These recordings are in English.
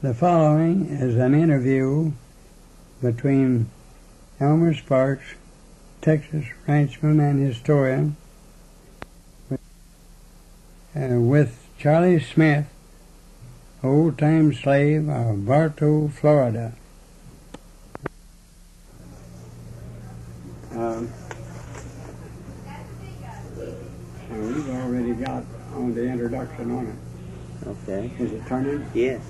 The following is an interview between Elmer Sparks, Texas ranchman and historian, with Charlie Smith, old-time slave of Bartow, Florida. We've already got on the introduction on it. Okay. Is it turning? Yes.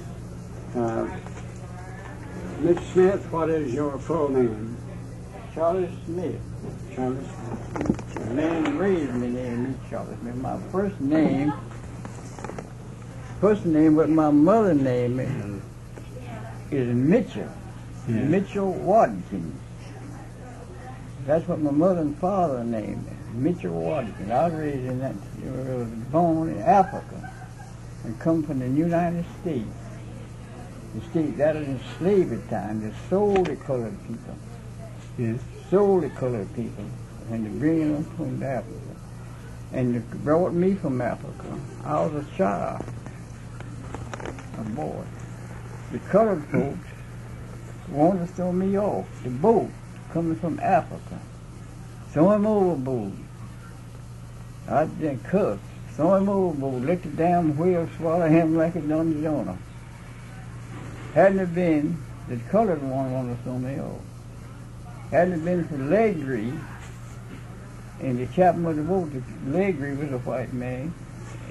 Mr. Smith, what is your full name? Charlie Smith. Charlie Smith. The man raised me named me Charlie Smith. My first name what my mother named me is Mitchell. Yeah. Mitchell Watkins. That's what my mother and father named me. Mitchell Watkins. I was raised in that, was born in Africa and come from the United States. The state that was in slavery time. They sold the colored people. Yes. Sold the colored people and they bring them from Africa. And they brought me from Africa. I was a child, a boy. The colored folks wanted to throw me off the boat coming from Africa. Throw him overboard. I didn't cuss. Throw him overboard. Let the damn whale swallow him like it done Jonah. Hadn't it been the colored one wanted to throw me off. Hadn't it been for Legree and the captain of the boat, Legree was a white man,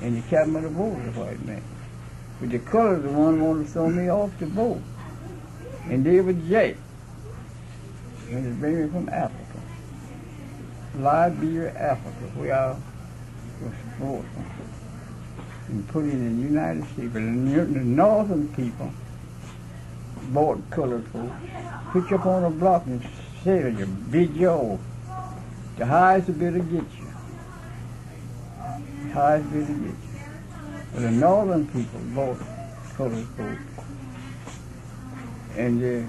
and the captain of the boat was a white man. But the colored one wanted to throw me off the boat. And they were Jake. And they bring me from Africa. Liberia, Africa, where I was born. And put in the United States. But the northern people bought colored folks, put you up on a block and sell you, bid you off. The highest bid to get you. The highest bid to get you. But the northern people bought colored folks. And the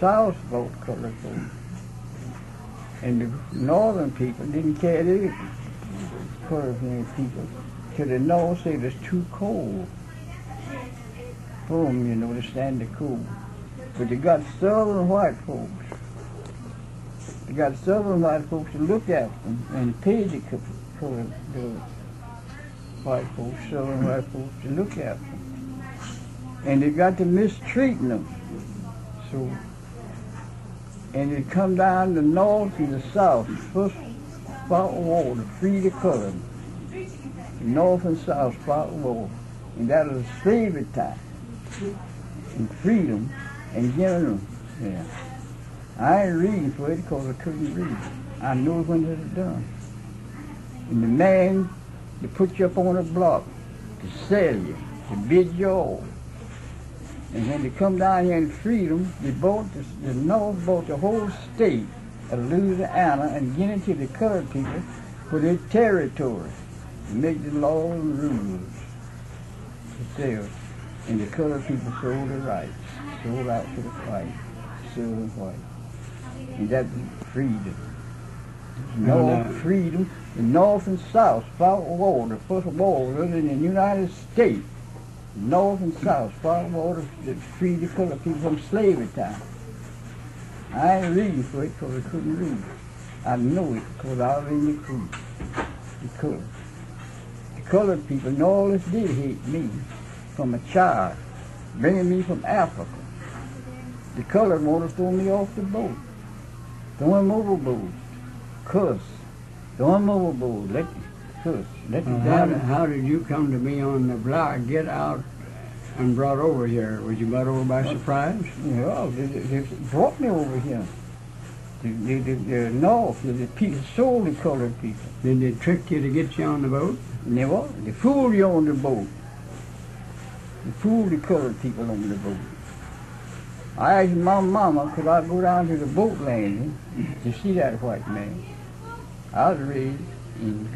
south bought colored folks. And the northern people didn't care they colored people. Till the north said it's too cold for them, you know, to stand the cold. But they got southern white folks. They got southern white folks to look at them and pay the white folks, southern white folks to look at them. And they got to mistreating them. So, and they come down the north and the south, first fought war to free the colored. The north and south fought war. And that was slavery time. And freedom and giving them. Yeah. I ain't reading for it because I couldn't read. I knew when it was done. And the man to put you up on a block, to sell you, to bid you off. And when they come down here in freedom, they bought the North bought the whole state of Louisiana and get into the colored people for their territory to make the laws and rules to sell. And the colored people sold their rights, sold out to the white, silver and white. And that's freedom. North freedom. The North and South fought war. The first war was in the United States. North and South fought war to free the colored people from slavery time. I ain't reading for it because I couldn't read. I know it because I was in the crew. The colored people, and all this did hate me from a child, bringing me from Africa. The colored wanted to throw me off the boat. Throw him overboard. Cuss. Throw him overboard. Let How did you come to be on the block, get out, and brought over here? Was you brought over by surprise? Yeah, they brought me over here. The North, the people, sold the colored people. Did they trick you to get you on the boat? Never. They fooled you on the boat. They fooled the colored people on the boat. I asked my mama, could I go down to the boat landing to see that white man? I was raised in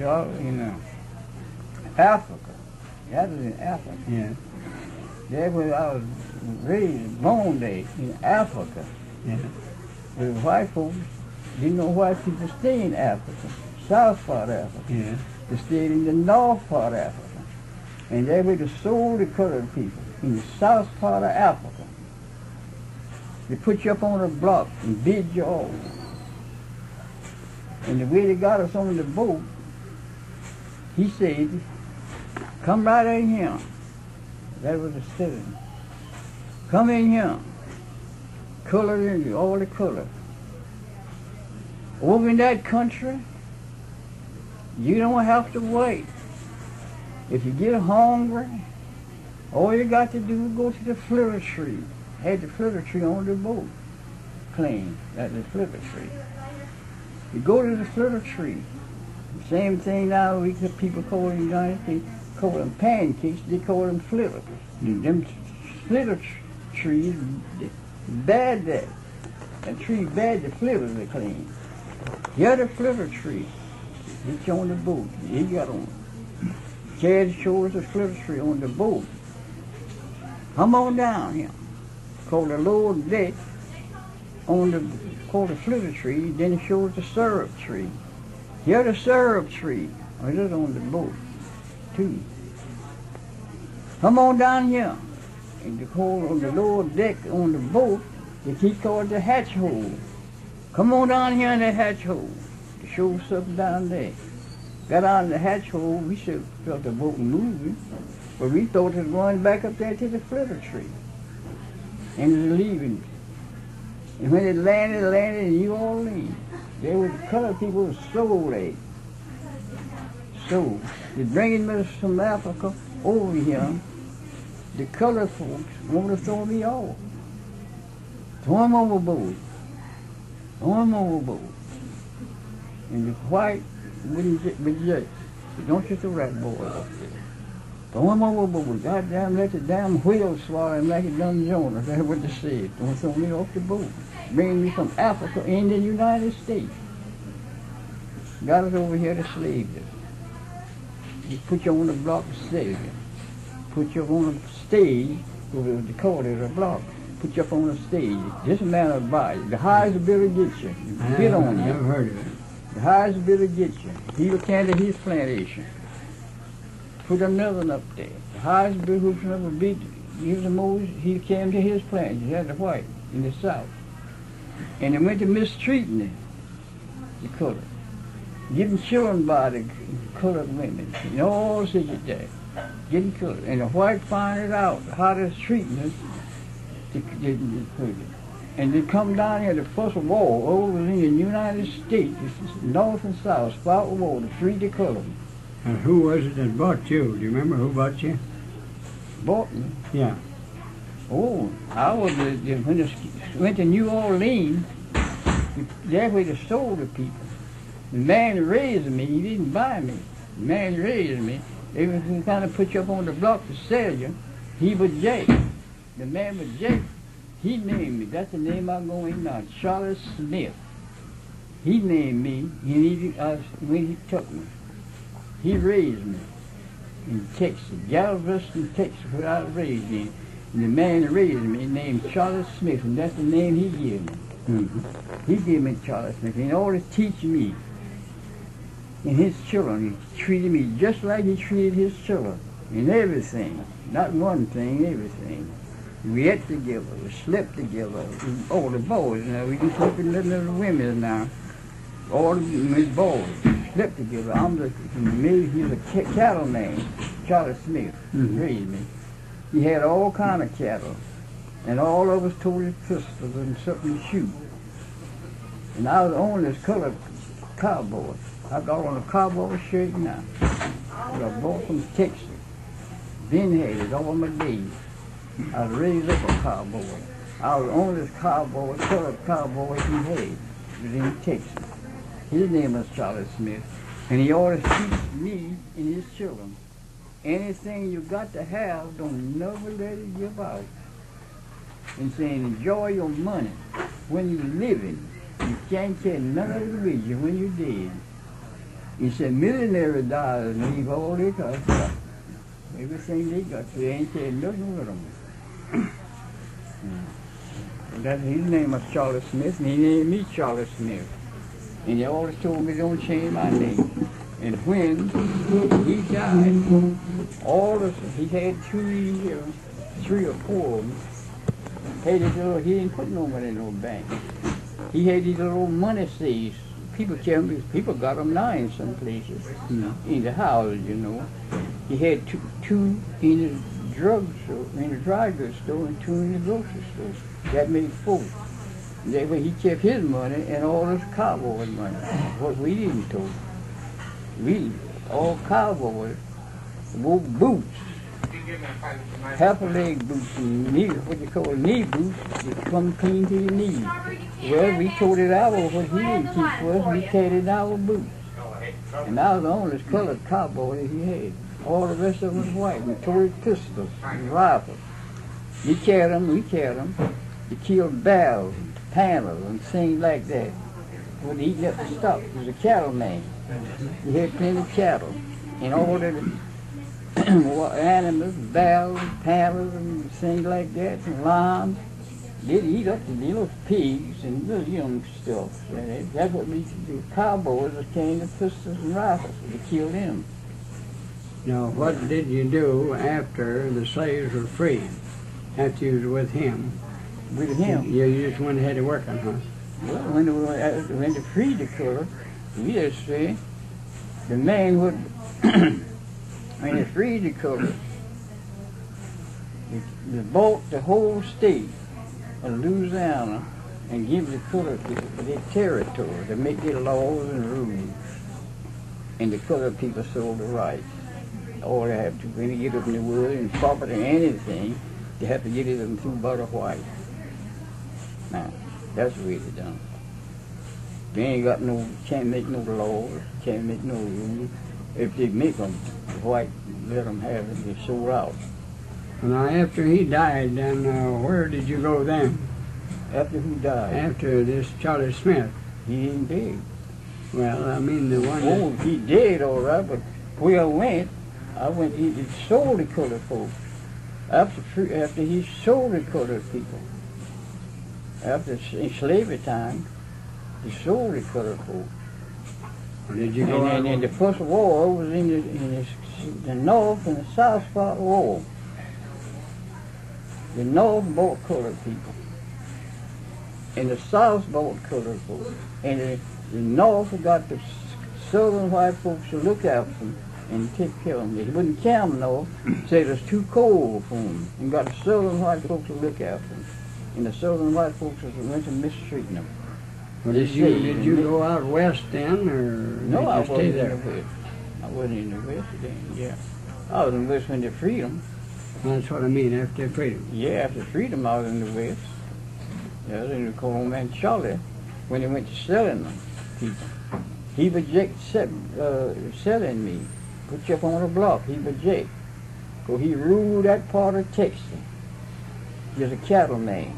Africa. That was in Africa. Yeah. That's where I was raised, born there, in Africa. Yeah. The white folks didn't know white people stay in Africa, south part of Africa. Yeah. They stayed in the north part of Africa. And they were the sold the colored people. in the south part of Africa. They put you up on a block and bid you off. And the way they got us on the boat, he said, come right in here. That was the citizen. Come in here. Color in you, all the color. Over in that country, you don't have to wait. If you get hungry, all you got to do is go to the flitter tree. Had the flitter tree on the boat. Clean. That's the flitter tree. You go to the flitter tree. Same thing now, people call them United States, call them pancakes, they call them flitters. Them flitter trees, bad that. That tree bad, the flitters are clean. You're the flitter tree. It's on the boat. You got on. Chad shows the flitter tree on the boat. Come on down here. Called the lower deck on the called the flitter tree, then it shows the syrup tree. You're the syrup tree. Oh, it is on the boat too. Come on down here. And the hole on the lower deck on the boat, they keep called the hatch hole. Come on down here in the hatch hole. To show something down there. Got on the hatch hole, we should have felt the boat moving, but we thought it was going back up there to the flitter tree. And it was leaving. And when it landed in New Orleans. There were the colored people who sold it. So, they're bringing me from Africa over here. The colored folks want to throw me off. Throw them overboard. Throw them overboard. And the white wouldn't reject. Don't you throw that boy off there. Throw him overboard. Goddamn, let the damn whale swallow him like it done Jonah. That's what they said. Don't throw me off the boat. Bringing me from Africa in the United States. Got us over here to slave us. They put you on the block to slave you. Put you up on a stage, they call it a block. Put you up on a stage. This man will buy you. The highest bidder get you. Bid on you. I've never heard of it. The highest bidder get you. He will carry to his plantation. Put another one up there. The highest bidder who's never beat, he came to his plantation. He had the white in the south. And they went to mistreating them, the colored. Getting children by the colored women. And all such a day. Getting colored. And the white find it out how they're treating us. And they come down here to first war over in the United States, north and south, spout war to treat the colored. And who was it that bought you? Do you remember who bought you? Bought me? Yeah. Oh, I was, when I went to New Orleans, that's where they sold the people. The man who raised me, he didn't buy me. The man who raised me, they was kind of put you up on the block to sell you. He was Jake. The man was Jake. He named me. That's the name I'm going now. Charles Smith. He named me when he took me. He raised me in Texas, Galveston, Texas, where I was raised in. And the man who raised me named Charles Smith, and that's the name he gave me. Mm-hmm. He gave me Charles Smith in order to teach me and his children. He treated me just like he treated his children in everything. Not one thing, everything. We ate together, we slept together. All the boys, now we can sleep with little women now. All the boys slept together. He was a cattleman, Charles Smith, raised me. He had all kind of cattle, and all of us toted pistols and something to shoot. And I was on this colored cowboy. I got on a cowboy shirt now. I bought from Texas. Been had it all my days. I was raised up a cowboy. I was on this cowboy, colored cowboy he had. Was in Texas. His name was Charles Smith. And he always teach me and his children. Anything you got to have, don't never let it give out. And saying, enjoy your money when you're living. You can't take none of it with you when you're dead. He said, millionaires die and leave all they got. Everything they got, so they ain't taking nothing with them. His name was Charles Smith, and he named me Charles Smith. And he always told me, don't change my name. And when he died, he had 2 years 3 or 4 of them. Had his little, he didn't put no money in no bank. He had these little money safes. People got them now in some places, in the houses, you know. He had two in the in the dry goods store and 2 in the grocery store. That made 4. That way he kept his money and all his cowboy money. What we didn't do. We, all cowboys, wore boots. Half-a-leg boots and knee, what you call knee boots, that come clean to your knees. Well, we told it out what he didn't keep for us, we carried our boots. And I was the only colored cowboy that he had. All the rest of them was white. We tore his pistols and rifles. We carried them. He killed bears and panthers and things like that. When eating up the stock, he was a cattleman. He had plenty of cattle. And all the animals, bears, panthers, and things like that, and lions. They'd eat up the little pigs and little young stuff. And that's what the cowboys were carrying the pistols and rifles. They killed them. Now, what did you do after the slaves were freed? After you was with him? With him? You just went ahead to work on, huh? Well, when they freed the color, we just say the man would, when they freed the color, they bought the whole state of Louisiana and give the colored people their territory to make their laws and rules. And the colored people sold the rights. All they have to, when they get up in the world and property or anything, they have to get it them through by the white. Now, that's the way they done. They ain't got no, can't make no laws, can't make no rules. If they make them, the white let them have it, they sold out. Now, after he died, then where did you go then? After who died? After this Charlie Smith. He ain't dead. Well, I mean the one. Oh, he did, all right, but where I went, he sold the colored folks. After he sold the colored people, after slavery time, he sold the colored folks. Did you go and the first war was in the north and the south part of the war. The north bought colored people, and the south bought colored folks, and the north got the southern white folks to look after them and take care of them. They wouldn't carry them north, say it was too cold for them, and got the southern white folks to look after them. And the southern white folks went to mistreating them. Well, did you go out west then, or no? I did you stay wasn't there? in the west. I wasn't in the west then. Yeah, I was in the west when they freed them. That's what I mean. After freedom. Yeah, after freedom, I was in the west. Yeah, I was in the Colonel Man Charlie when he went to selling them people. He rejected selling me. Put you up on the block. He rejected. So he ruled that part of Texas. He was a cattleman.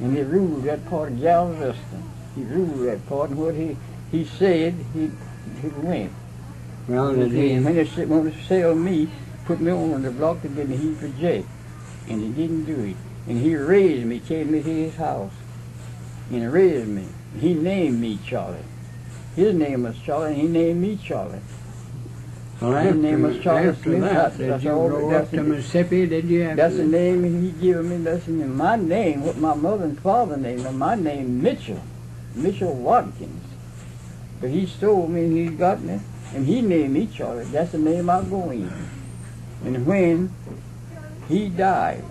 And he ruled that part of Galveston. He ruled that part, and what he said, he went. Well, When they wanted to sell me, put me on the block again, he rejected. And he didn't do it. And he raised me, carried me to his house. And he raised me. He named me Charlie. His name was Charlie, and he named me Charlie. Well, His name was Charlie after Smith. that, did you go up to Mississippi? Did you? That's the name he gave me. That's my name, what my mother and father named me. My name Mitchell Watkins. But he stole me and he got me, and he named me Charlie. That's the name I go in. And when he died.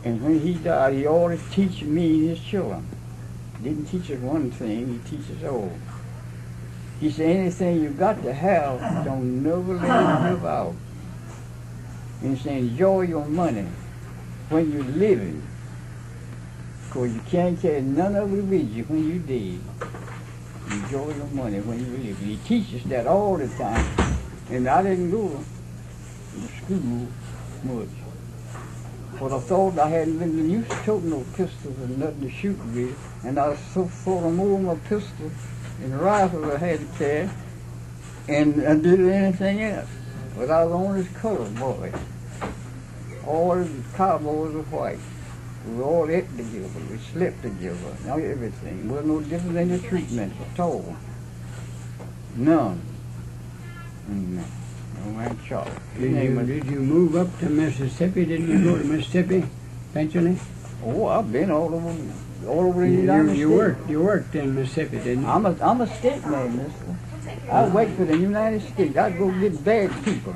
And when he died, he always teach me his children. He didn't teach us one thing, he teaches all. He said, anything you got to have, don't never let it live out. And he said, enjoy your money when you're living. Because you can't carry none of it with you when you're dead. Enjoy your money when you're living. He teaches that all the time. And I didn't go to school much. But I thought I hadn't been used to toting no pistols and nothing to shoot with. And I so thought of moving my pistol and the rifle I had to carry, and I did anything else. But I was only this colored boy. All the cowboys were white. We all ate together, we slept together, now everything. There was no difference in the treatment at all. None. Old man Charles. Did you move up to Mississippi? Didn't you go to Mississippi eventually? Oh, I've been all over the United States. You worked in Mississippi, didn't you? I'm a state man, mister. I work for the United States. I go get bad people.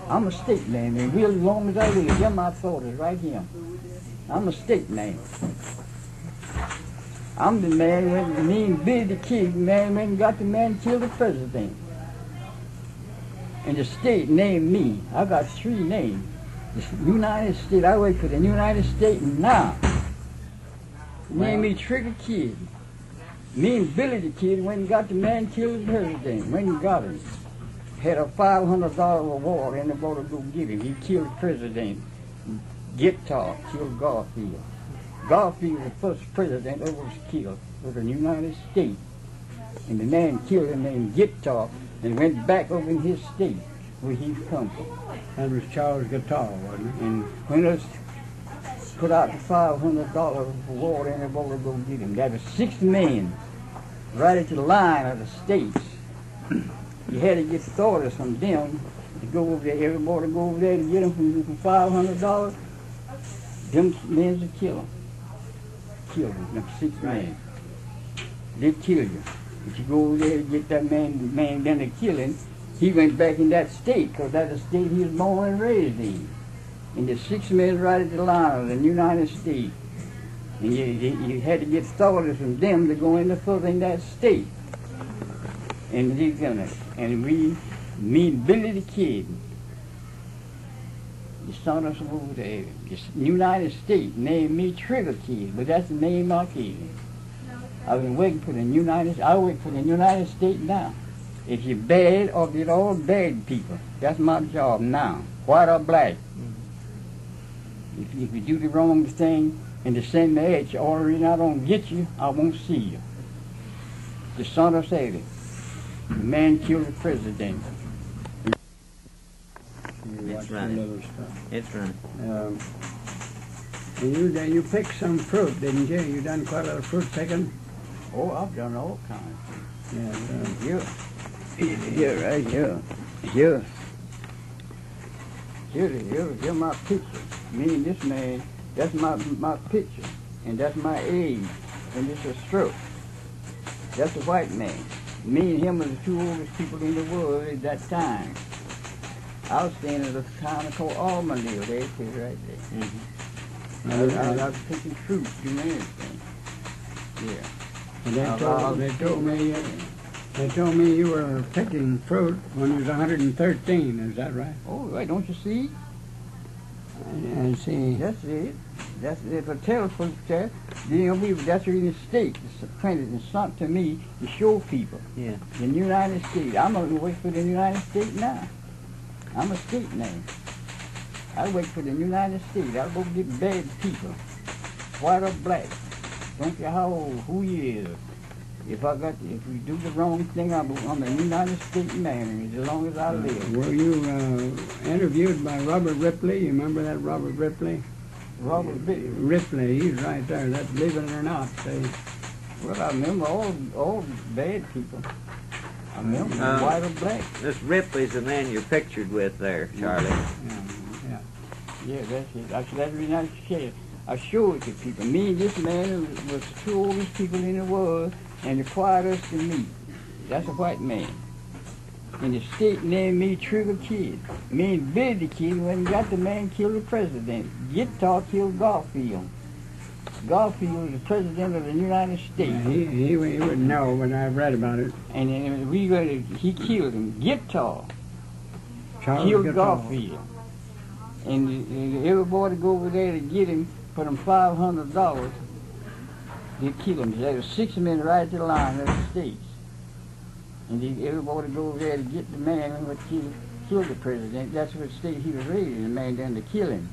I'm a state man, and real as long as I live, get my thoughts right here. I'm a state man. I'm the man when me and Billy the Kid, man, when got the man killed the president. And the state named me. I got 3 names. The United States, I work for the United States now. Named me Trigger Kid. Me and Billy the Kid went and got the man killed the president. Went and got him. Had a $500 reward and about to go get him. He killed the president. Guitar killed Garfield. Garfield was the first president that was killed for the United States. And the man killed him named Guitar and went back over in his state where he come from. That was Charles Guitar, wasn't it? And when us put out the $500 reward and about to go get him, that was 6 men right at the line of the states. You had to get orders from them to go over there, everybody to go over there to get him from $500. Them men to kill him. Kill him, them 6 men. They kill you. If you go over there to get that man then to kill him, he went back in that state, because that's the state he was born and raised in. And the 6 men right at the line of the United States. And you had to get orders from them to go any further in that state. And me and Billy the Kid, the son of some over there, the United States named me Trigger Kid, but that's the name I gave him. I've been working for the I work for the United States now. If you're bad or get all bad people, that's my job now, white or black. If you do the wrong thing and they send me at you, or reason I don't get you, I won't see you. The son of Satan. The man killed the president. It's right. It's right. You picked some fruit, didn't you? You done quite a lot of fruit picking? Oh, I've done all kinds. Yeah. Here, right here. Here. Here's my picture. Me and this man, that's my picture. And that's my age. And this is stroke. That's a white man. Me and him are the 2 oldest people in the world at that time. I was staying at a town called Almondale, there it is right there. Mm-hmm. I was picking fruit, doing anything. Yeah. And they told me you were picking fruit when you was 113, is that right? Oh, right, don't you see? I see. That's it. That's it. For telephone that, you know, that's in the state. It's printed and sent to me to show people. Yeah. The United States. I'm going to work for the United States now. I'm a state man. I work for the United States. I go get bad people, white or black. Don't care how old, who you is. If we do the wrong thing, I'm a United States man as long as I live. Were you interviewed by Robert Ripley? You remember that Robert Ripley? Robert Ripley, he's right there. That's believe it or not. Well, I remember all bad people. I remember white or black. This Ripley's the man you're pictured with there, Charlie. Yeah, that's it. That's the reason I show it to people. Me and this man was the 2 oldest people in the world and the quietest to me. That's a white man. And the state named me Trigger Kid. Me and Billy the Kid went and got the man killed the president. Guitar killed Garfield. Garfield was the president of the United States. He wouldn't know, but I've read about it. And he killed him. Guitar Charles killed Guitar. Garfield. And everybody go over there to get him for them $500. They killed him. There were 6 men right at the line of the states. And everybody go over there to get the man who killed the president. That's what state he was raised in, the man done to kill him.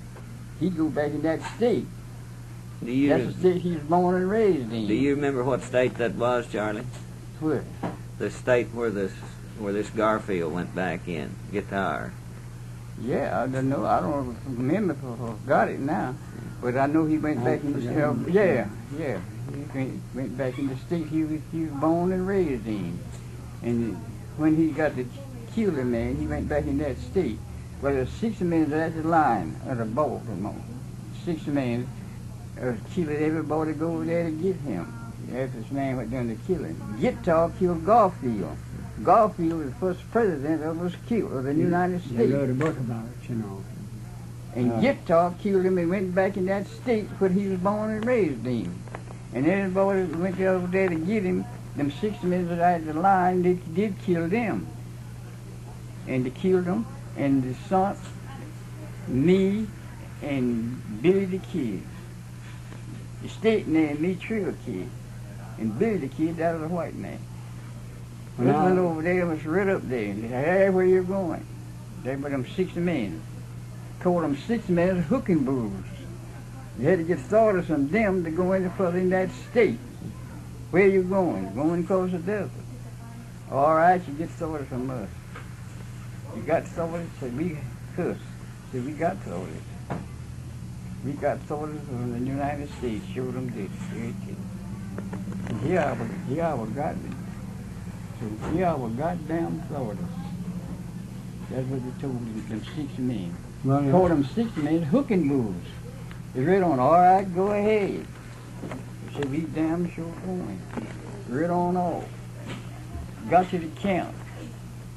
He go back in that state. That's the state he was born and raised in. Do you remember what state that was, Charlie? Where? The state where this Garfield went back in, Guitar. Yeah, I don't know. I don't remember if I forgot it now. But I know he went back in the state. Yeah. He went back in the state he was born and raised in. And when he got killed a man, he went back in that state. Well, there's 60 men at the line of the Baltimore. 60 men killed everybody go over there to get him. After this man went down to kill him. Guitar killed Garfield. Garfield was the first president that was killed of the United States. They wrote a book about it, you know. And Guitar killed him and went back in that state where he was born and raised in. And everybody went over there to get him. Them 60 men that had the line, they did kill them. And they killed them. And the son, me, and Billy the Kid. The state named me Trigger Kid. And Billy the Kid, that was a white man. We went over there, was right up there. And they said, hey, where you going? They were them 60 men. Called them 60 men hooking bulls. You had to get started from them to go any further in that state. Where you going? Going across the desert. All right, you get started from us. You got started, so we cussed. So we got started. We got started from the United States, showed them this. And here I was goddamn. So here I was goddamn Florida. That's what they told them 60 men. Well, Called them 60 men hooking bulls. They read on, all right, go ahead. They said, we damn sure going. Read on off. Got to the camp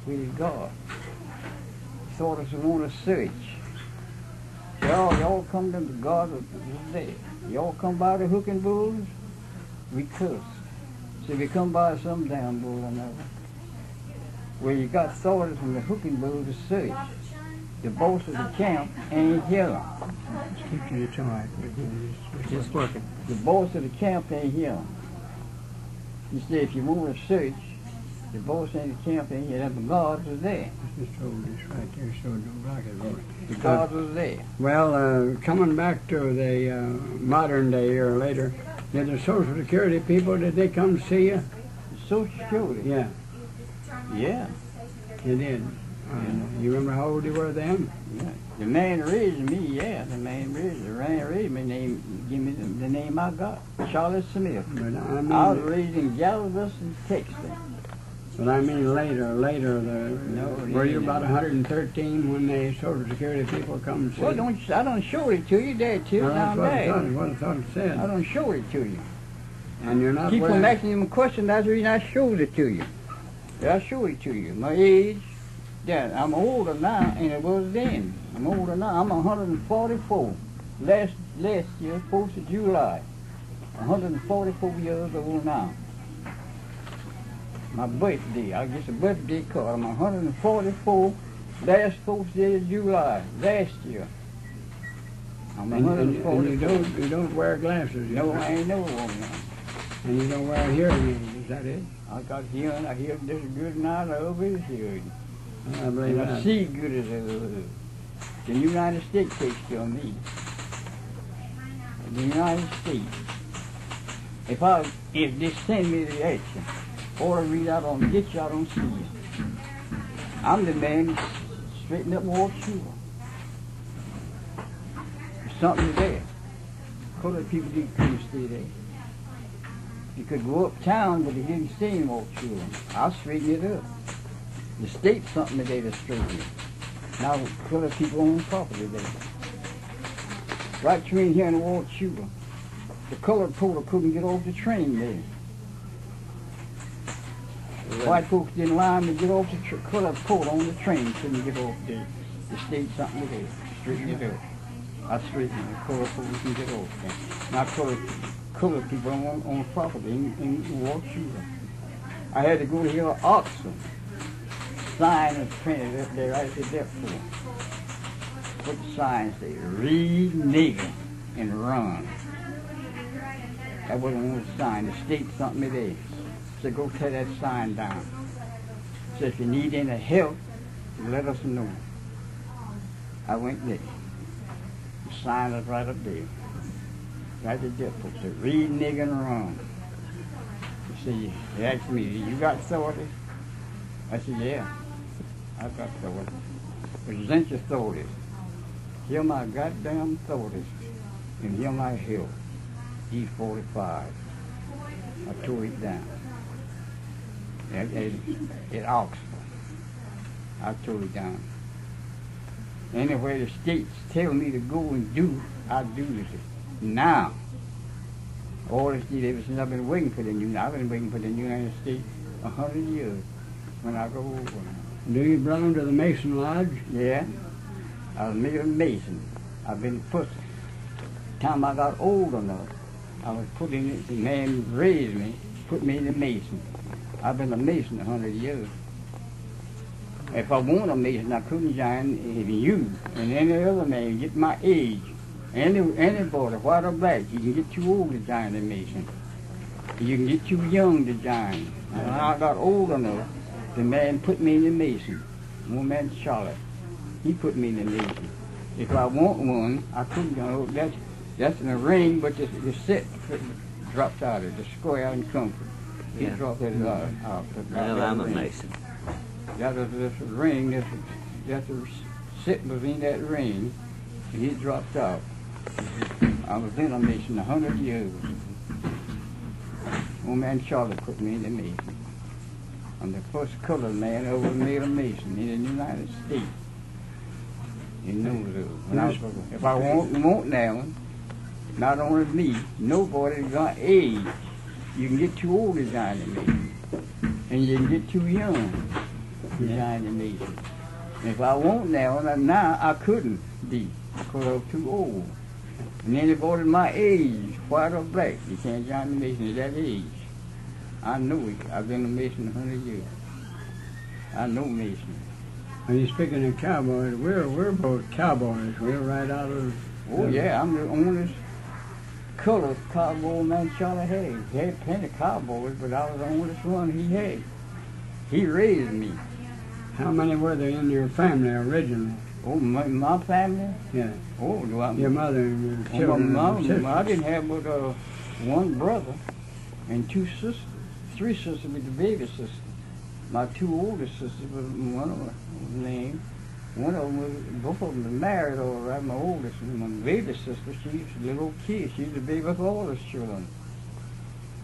with his guard. Thought us on a search. Y'all come to the guard was there. Y'all come by the hooking bulls, we cussed. So we come by some damn bull or another. Where you got started from the hooking bull to search. The boss of the camp ain't here. just keep to your time. It's just working. The boss of the camp ain't here. He said, if you want to search, the boss in the camp ain't here. And the guards was there. Just hold this right there so it don't block it. The guards was there. Well, coming back to the modern day or later, did the Social Security people, did they come to see you? The Social Security? Yeah, Yeah. they did. You remember how old you were then? Yeah. The man raised me, yeah. The man raised me, give me the name I got, Charlotte Smith. But I I was mean, raised in Galveston, Texas. but I mean later. Were you no. about 113 when the Social Security people come and see Well, you? I don't show it to you there, too, Well, down that's there. what I thought it I said. don't show it to you. And you're not Keep wearing... on asking them questions, that's the reason I showed it to you. I showed it to you. My age, yeah, I'm older now than it was then. I'm older now. I'm 144. Last year, 4th of July. 144 years old now. My birthday, I get a birthday card. I'm 144. Last 4th day of July, last year. I'm And 144. you don't wear glasses. No, I ain't no woman. And you don't wear hearing aids, is that it? I got hearing. I hear this good now. I over his hearing. I believe And I that. see good as the United States takes care of me. The United States. If they send me the action, or to read out on get you out on see you. I'm the man that straighten up Wall Street. There's something there. Colored people couldn't stay there. You could go uptown, but they didn't stay in Wall Street. I'll straighten it up. The state's something today to straighten it. Now, colored people own property there. Right between here and Wall Street, the colored porter couldn't get off the train there. White folks didn't allow him to get off the colored porter on the train, couldn't get off there. The state's something today. Straighten it up. I straighten it. The colored porter can get off there. Now, colored people on property in Wall Street. I had to go to here Oxford. Sign was printed up there right at the depot. What the sign say? Read nigger and run. That wasn't on the sign. The state's something it is. So go tear that sign down. So if you need any help, let us know. I went there. The sign is right up there. Right at the depot. So read nigger and run. You see, he asked me, you got authority? I said, yeah. I got authority. Present your authorities. Hear my goddamn authorities. And hear my help. E45. I tore it down. At Oxford. I tore it down. Anywhere the states tell me to go and do, I do it. Now, all the states, ever since I've been waiting for the I've been waiting for the United States 100 years when I go over. Do you belong to the Mason Lodge? Yeah, I was made a Mason. I've been put, time I got old enough, I was put in it, the man raised me, put me in the Mason. I've been a Mason 100 years. If I want a Mason, I couldn't join you and any other man get my age. Anybody, white or black, you can get too old to join the Mason. You can get too young to join. And when I got old enough, the man put me in the Mason. One man, Charlotte, he put me in the Mason. If I want one, I couldn't go. That's in a ring, but the set drops out of the square and comfort. He dropped it out. Well, I'm a Mason. That was this ring, that's a set was in that ring, and he dropped out. I was in a Mason 100 years. Old man Charlie put me in the Mason. I'm the first colored man ever made a Mason in the United States. You know, if I want now, not only me, nobody got age. You can get too old to join the Mason, and you can get too young to join the Mason. And if I want now I couldn't be because I was too old. And anybody my age, white or black, you can't join the Mason at that age. I know it. I've been a Mason 100 years. I know Mason. Are you speaking of cowboys? We're both cowboys. We're right out of. Oh yeah, I'm the only colored cowboy man Charlie had. He had plenty of cowboys, but I was the only one he had. He raised me. How many were there in your family originally? Oh, my family? Yeah. Oh, your mother and your children. I didn't have but one brother and two sisters. Three sisters with the baby sister. My two older sisters, one of them was named. One of them was, both of them were married all right. My oldest, my baby sister, she was a little kid. She was the baby of all the children.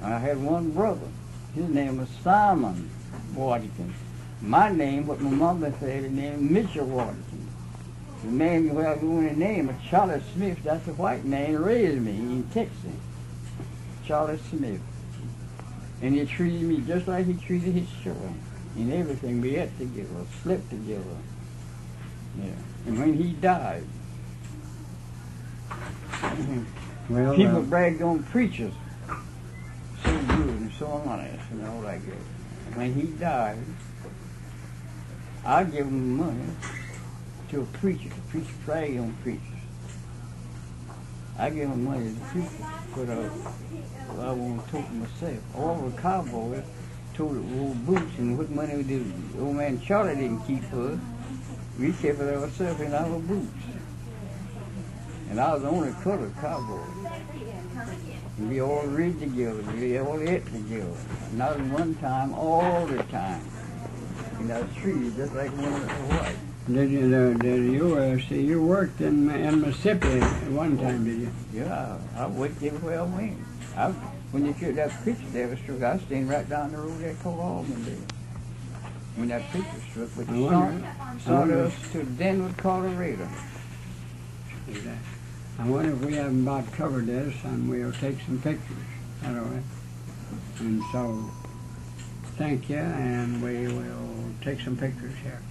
I had one brother. His name was Simon Waddington. My name, what my mother said, his name was Mitchell Waddington. The man who I was going to name was Charlie Smith. That's the white man who raised me in Texas. Charlie Smith. And he treated me just like he treated his children. In everything, we ate together, slept together. Yeah. And when he died, well, people bragged on preachers so good and so honest and all like that. When he died, I gave him money to a preacher. The preacher bragged on preachers. I gave him money to the preacher, but I won't talk myself. All the cowboys told the old boots and what money we did. Old man Charlie didn't keep us. We kept it ourselves in our boots. And I was the only colored cowboy. And we all read together, we all ate together. Not at one time, all the time. In that tree, just like one of the white. Did you see, you worked in Mississippi at one time, did you? Yeah, I worked everywhere I went. When you killed that preacher there, I was staying right down the road there called Albany there. When that preacher struck, but he started us to Denver, Colorado. I wonder if we haven't about covered this, and we'll take some pictures. Is that all right? And so, thank you, and we will take some pictures here.